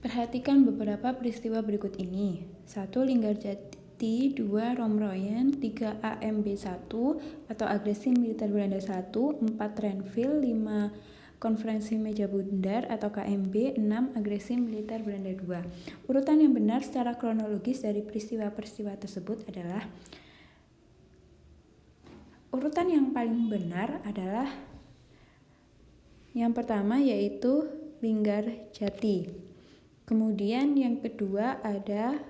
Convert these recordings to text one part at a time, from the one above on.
Perhatikan beberapa peristiwa berikut ini. 1. Linggarjati, 2. Romroyen, 3. AMB1 atau agresi militer Belanda 1, 4. Renville, 5. Konferensi Meja Bundar atau KMB, 6. Agresi militer Belanda 2. Urutan yang benar secara kronologis dari peristiwa-peristiwa tersebut adalah urutan yang paling benar adalah yang pertama yaitu Linggarjati. Kemudian yang kedua ada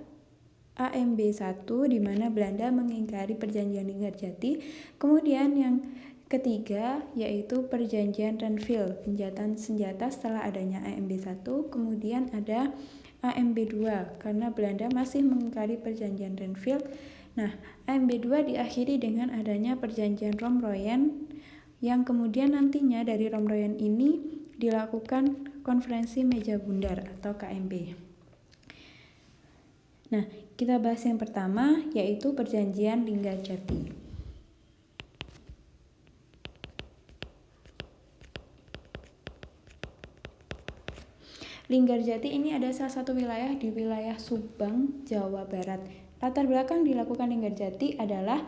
AMB1 di mana Belanda mengingkari perjanjian Linggarjati. Kemudian yang ketiga yaitu perjanjian Renville, penjatan senjata setelah adanya AMB1. Kemudian ada AMB2 karena Belanda masih mengingkari perjanjian Renville. Nah, AMB2 diakhiri dengan adanya perjanjian Romroyen yang kemudian nantinya dari Romroyen ini dilakukan konferensi Meja Bundar atau KMB. Nah, kita bahas yang pertama yaitu perjanjian Linggarjati. Linggarjati ini ada salah satu wilayah di wilayah Subang, Jawa Barat. Latar belakang dilakukan Linggarjati adalah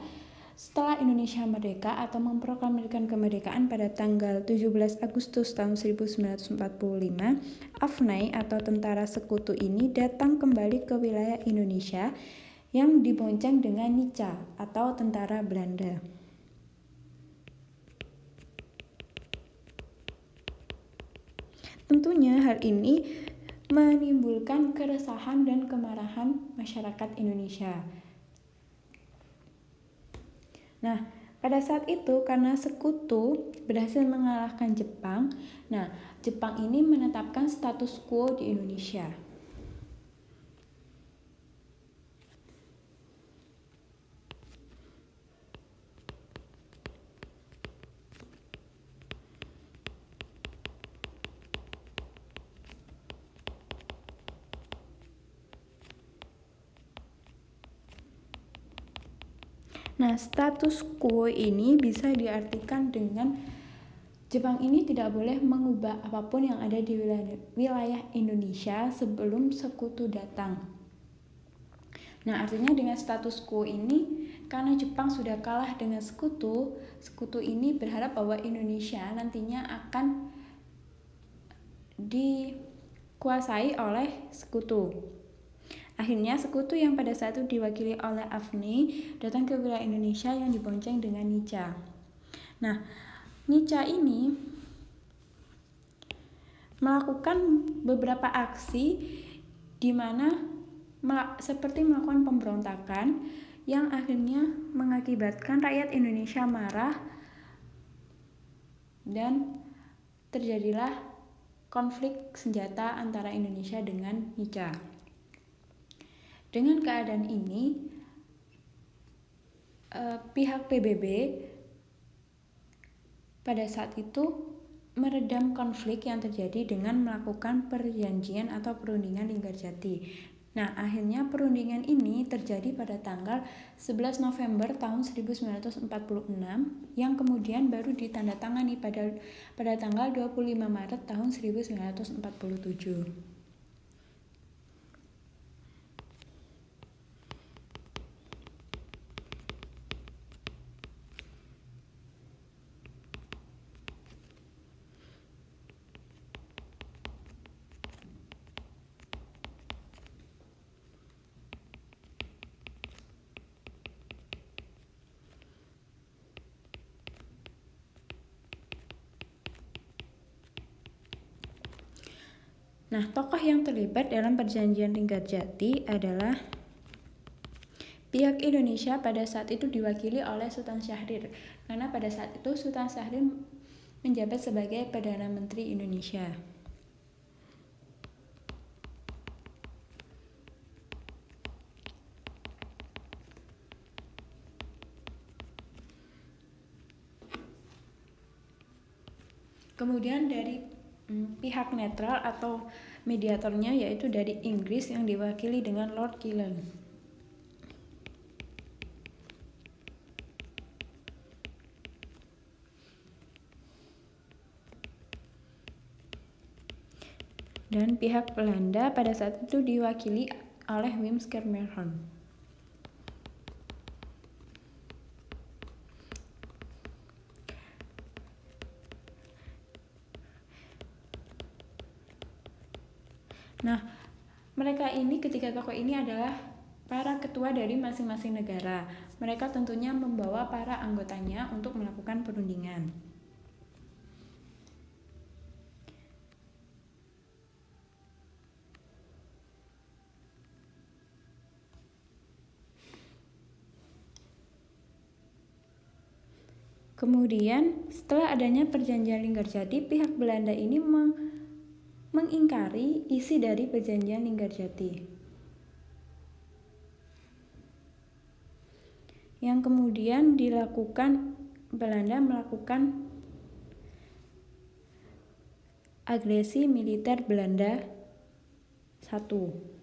setelah Indonesia merdeka atau memproklamirkan kemerdekaan pada tanggal 17 Agustus tahun 1945, AFNI atau tentara sekutu ini datang kembali ke wilayah Indonesia yang dibonceng dengan Nica atau tentara Belanda. Tentunya hal ini menimbulkan keresahan dan kemarahan masyarakat Indonesia. Nah, pada saat itu karena sekutu berhasil mengalahkan Jepang, Jepang ini menetapkan status quo di Indonesia. Nah, status quo ini bisa diartikan dengan Jepang ini tidak boleh mengubah apapun yang ada di wilayah Indonesia sebelum sekutu datang. Nah, artinya dengan status quo ini, karena Jepang sudah kalah dengan sekutu ini berharap bahwa Indonesia nantinya akan dikuasai oleh sekutu. Akhirnya sekutu yang pada saat itu diwakili oleh AFNI datang ke wilayah Indonesia yang dibonceng dengan Nica. Nah, Nica ini melakukan beberapa aksi di mana seperti melakukan pemberontakan yang akhirnya mengakibatkan rakyat Indonesia marah dan terjadilah konflik senjata antara Indonesia dengan Nica. Dengan keadaan ini, pihak PBB pada saat itu meredam konflik yang terjadi dengan melakukan perjanjian atau perundingan Linggarjati. Nah, akhirnya perundingan ini terjadi pada tanggal 11 November tahun 1946 yang kemudian baru ditandatangani pada tanggal 25 Maret tahun 1947. Nah, tokoh yang terlibat dalam perjanjian Linggarjati adalah pihak Indonesia pada saat itu diwakili oleh Sultan Syahrir. Karena pada saat itu Sultan Syahrir menjabat sebagai Perdana Menteri Indonesia. Kemudian dari pihak netral atau mediatornya yaitu dari Inggris yang diwakili dengan Lord Killen. Dan pihak Belanda pada saat itu diwakili oleh Wim Schermerhorn. Nah, ketiga tokoh ini adalah para ketua dari masing-masing negara. Mereka tentunya membawa para anggotanya untuk melakukan perundingan. Kemudian, setelah adanya perjanjian Linggarjati, pihak Belanda ini mengingkari isi dari perjanjian Linggarjati. Yang kemudian Belanda melakukan agresi militer Belanda 1.